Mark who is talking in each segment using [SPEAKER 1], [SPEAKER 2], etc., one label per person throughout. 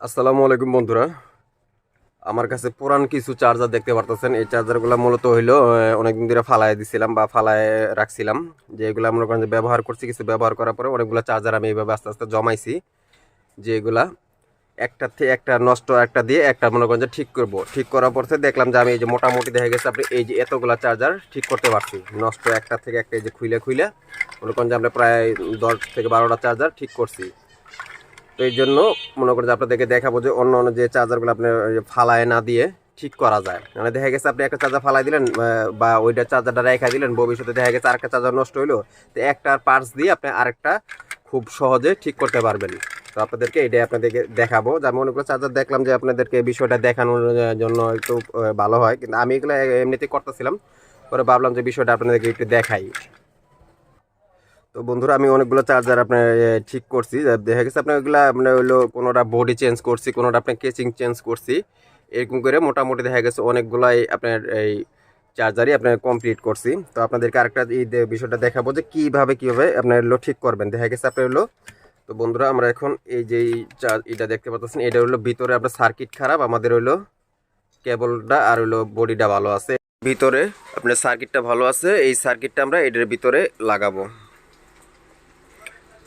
[SPEAKER 1] আসসালামু আলাইকুম বন্ধুরা। আমার কাছে পুরান কিছু চার্জার দেখতে পারতেছেন। এই চার্জারগুলো মূলত হইলো অনেকদিন ধরে ফালায় দিছিলাম বা ফালায় রাখছিলাম, যে এগুলো মনে করেন যে ব্যবহার করছি। কিছু ব্যবহার করার পরে অনেকগুলো চার্জার আমি এইভাবে আস্তে আস্তে জমাইছি, যে এগুলা একটা থেকে একটা নষ্ট, একটা দিয়ে একটা মনে করেন যে ঠিক করব। ঠিক করার পর থেকে দেখলাম যে আমি এই যে মোটামুটি দেখা গেছে আপনি এই যে এতগুলা চার্জার ঠিক করতে পারছি। নষ্ট একটা থেকে একটা এই যে খুইলে খুইলে মনে করেন যে আমরা প্রায় 10 থেকে 12টা চার্জার ঠিক করছি। তো এই জন্য মনে করেন যে আপনাদেরকে দেখাবো যে অন্য অন্য যে চার্জারগুলো আপনি ফালায় না দিয়ে ঠিক করা যায়। মানে দেখা গেছে আপনি একটা চার্জার ফালাই দিলেন বা ওইটা চার্জারটা রেখা দিলেন, ভবিষ্যতে দেখা গেছে আরেকটা চার্জার নষ্ট হইলো, তো একটা পার্টস দিয়ে আপনি আরেকটা খুব সহজে ঠিক করতে পারবেন। তো আপনাদেরকে এটাই আপনাদেরকে দেখাবো। যে আমি অনেকগুলো চার্জার দেখলাম যে আপনাদেরকে বিষয়টা দেখানোর জন্য একটু ভালো হয়, কিন্তু আমি এগুলো এমনিতেই করতেছিলাম, পরে ভাবলাম যে বিষয়টা আপনাদেরকে একটু দেখাই। তো বন্ধুরা, আমি অনেকগুলো চার্জার আপনার ঠিক করছি। দেখা গেছে আপনার ওইগুলা মানে হইলো কোনোটা বডি চেঞ্জ করছি, কোনোটা আপনার কেচিং চেঞ্জ করছি। এরকম করে মোটামুটি দেখা গেছে অনেকগুলাই আপনার এই চার্জারই আপনার কমপ্লিট করছি। তো আপনাদেরকে আরেকটা এই বিষয়টা দেখাবো যে কীভাবে আপনার হলো ঠিক করবেন। দেখা গেছে আপনার হলো, তো বন্ধুরা আমরা এখন এই যে এটা দেখতে পাচ্ছেন, এটা হলো ভিতরে আপনার সার্কিট খারাপ, আমাদের হইলো কেবলটা আর হইলো বডিটা ভালো আছে। ভিতরে আপনার সার্কিটটা ভালো আছে, এই সার্কিটটা আমরা এটার ভিতরে লাগাবো।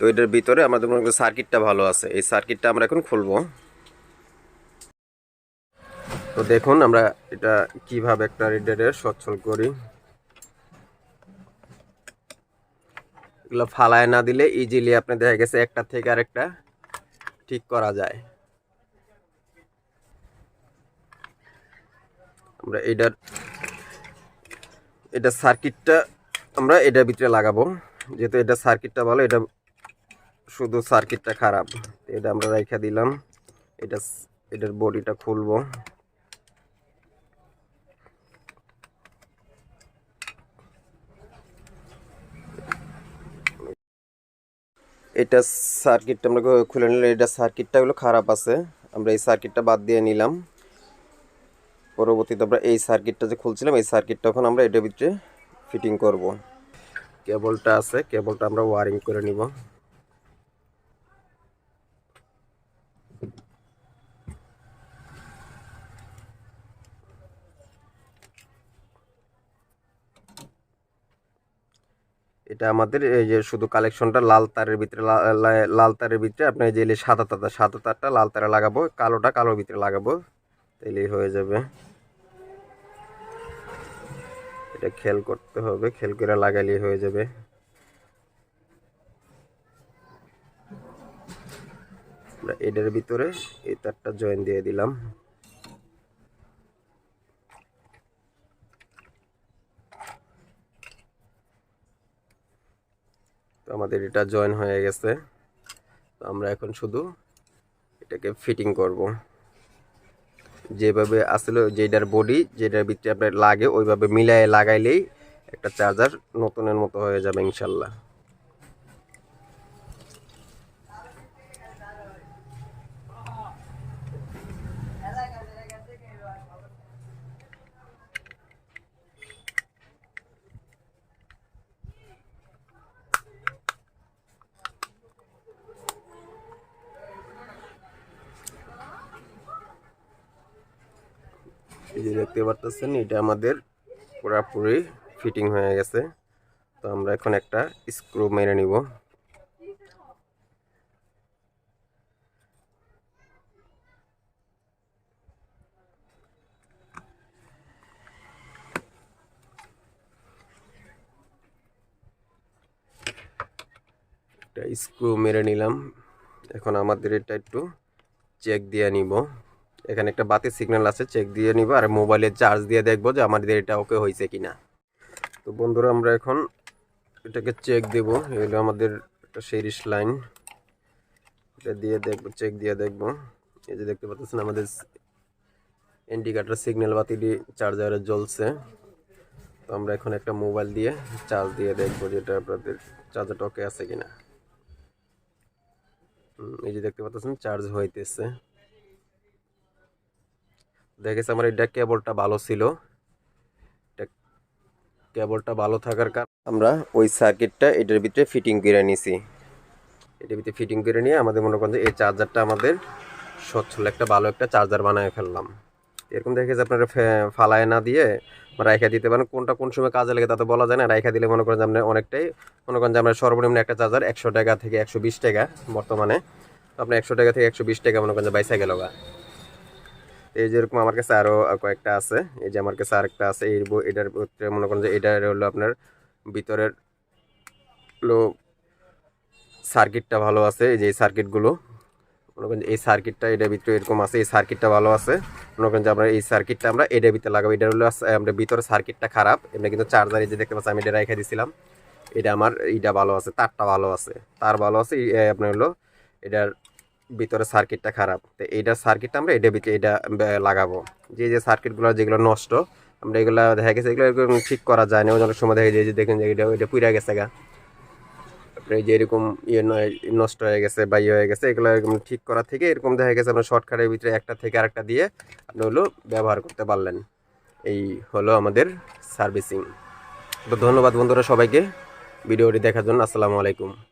[SPEAKER 1] তো এটার ভিতরে আমাদের মনে করি সার্কিটটা ভালো আছে, এই সার্কিটটা আমরা এখন খুলবো। তো দেখুন আমরা এটা কিভাবে একটা রেডিয়েটর সচ্ছল করি। এগুলো ফালায় না দিলে ইজিলি আপনি দেখা গেছে একটা থেকে আরেকটা ঠিক করা যায়। আমরা এটা সার্কিটটা আমরা এটার ভিতরে লাগাবো। যেহেতু এটা সার্কিটটা ভালো, এটা শুধু সার্কিটটা খারাপ, এটা আমরা রেখে দিলাম। এটা এটার বডিটা খুলবো। এটা সার্কিটটা আমরা খুলে নিলে, এটা সার্কিটটা হলো খারাপ আছে, আমরা এই সার্কিটটা বাদ দিয়ে নিলাম। পরবর্তীতে আমরা এই সার্কিটটা যে খুলছিলাম, এই সার্কিটটা এখন আমরা এটার ভিতরে ফিটিং করব। কেবলটা আছে, কেবলটা আমরা ওয়ারিং করে নিব। এটা আমাদের এই যে শুধু কালেকশনটা লাল তারের ভিতরে, লাল তারের ভিতরে আপনার যে সাদা তারটা লাল তারে লাগাবো, কালোটা কালোর ভিতরে লাগাবো, তাইলেই হয়ে যাবে। এটা খেয়াল করতে হবে, খেয়াল করে লাগাইলেই হয়ে যাবে। আমরা এটার ভিতরে এই তারটা জয়েন দিয়ে দিলাম। তো আমাদের এটা জয়েন হয়ে গেছে। তো আমরা এখন শুধু এটাকে ফিটিং করব। যেভাবে আসলে যেটার বডি যেটার ভিতরে আপনার লাগে ওইভাবে মিলায়ে লাগাইলেই একটা চার্জার নতুনের মতো হয়ে যাবে ইনশাল্লাহ। এই যে দেখতে পারতেছেন, এটা আমাদের পুরোপুরি ফিটিং হয়ে গেছে। তো আমরা এখন একটা স্ক্রু মেরে নিব। একটা স্ক্রু মেরে নিলাম। এখন আমাদের এটা একটু চেক দিয়ে নিব। এখানে একটা বাতি সিগন্যাল আছে, চেক দিয়ে নিব, আর মোবাইলে চার্জ দিয়ে দেখবো যে আমাদের এটা ওকে হয়েছে কিনা। তো বন্ধুরা আমরা এখন এটাকে চেক দেব। এগুলো আমাদের একটা সিরিজ লাইন, এটা দিয়ে দেখবো, চেক দিয়ে দেখবো। এই যে দেখতে পাচ্ছেন আমাদের ইন্ডিকেটর সিগন্যাল বাতিটি চার্জারে জ্বলছে। তো আমরা এখন একটা মোবাইল দিয়ে চার্জ দিয়ে দেখবো যে এটা আপনাদের চার্জারটা ওকে আছে কিনা। এই যে দেখতে পাচ্ছেন চার্জ হইতেছে। দেখেছি আমার এটা কেবলটা ভালো ছিল, কেবলটা ভালো থাকার কারণে আমরা ওই সার্কিটটা এটার ভিতরে ফিটিং করে নিছি। এটার ভিতরে ফিটিং করে নিয়ে আমাদের মনে করেন যে এই চার্জারটা আমাদের সচ্ছল একটা ভালো একটা চার্জার বানিয়ে ফেললাম। এরকম দেখে যে আপনারা ফালায় না দিয়ে রাইখা দিতে পারেন, কোনটা কোন সময় কাজে লাগে তা তো বলা যায় না। রাইখা দিলে মনে করেন যে আপনার অনেকটাই, মনে করেন যে আমরা সর্বনিম্ন একটা চার্জার 100 টাকা থেকে 120 টাকা বর্তমানে, তো আপনার 100 টাকা থেকে 120 টাকা মনে করেন যে বাইসা গেল গা। এই যেরকম আমার কাছে আরও কয়েকটা আছে, এই যে আমার কাছে আরেকটা আছে, এটার ভিতরে মনে করেন যে এটার হলো আপনার ভিতরের হলো সার্কিটটা ভালো আছে। এই যে এই সার্কিটগুলো মনে করেন এই সার্কিটটা এটার ভিতরে এরকম আছে, এই সার্কিটটা ভালো আছে। মনে করেন যে আমরা এই সার্কিটটা আমরা এটার ভিতরে লাগাবো। এটা হলো আমরা ভিতরে সার্কিটটা খারাপ, এমনি কিন্তু চার্জার এই যে দেখতে পাচ্ছি আমি এটা রেখে দিয়েছিলাম। এটা আমার এইটা ভালো আছে, তারটা ভালো আছে, তার ভালো আছে। আপনার হলো এটার ভিতরে সার্কিটটা খারাপ, তো এইটার সার্কিটটা আমরা এটার ভিতরে এটা লাগাবো। যে সার্কিটগুলো যেগুলো নষ্ট, আমরা এগুলো দেখা গেছে এগুলো এরকম ঠিক করা যায় না, অনেক সময় দেখা যায় যে দেখেন যে এটা পুড়ে গেছে গা, এই যে এরকম নষ্ট হয়ে গেছে বা হয়ে গেছে, এগুলো এরকম ঠিক করা থেকে এরকম দেখা গেছে আপনার শর্টকাটের ভিতরে একটা থেকে আরেকটা দিয়ে আপনি হলো ব্যবহার করতে পারলেন। এই হলো আমাদের সার্ভিসিং। তো ধন্যবাদ বন্ধুরা সবাইকে ভিডিওটি দেখার জন্য। আসসালামু আলাইকুম।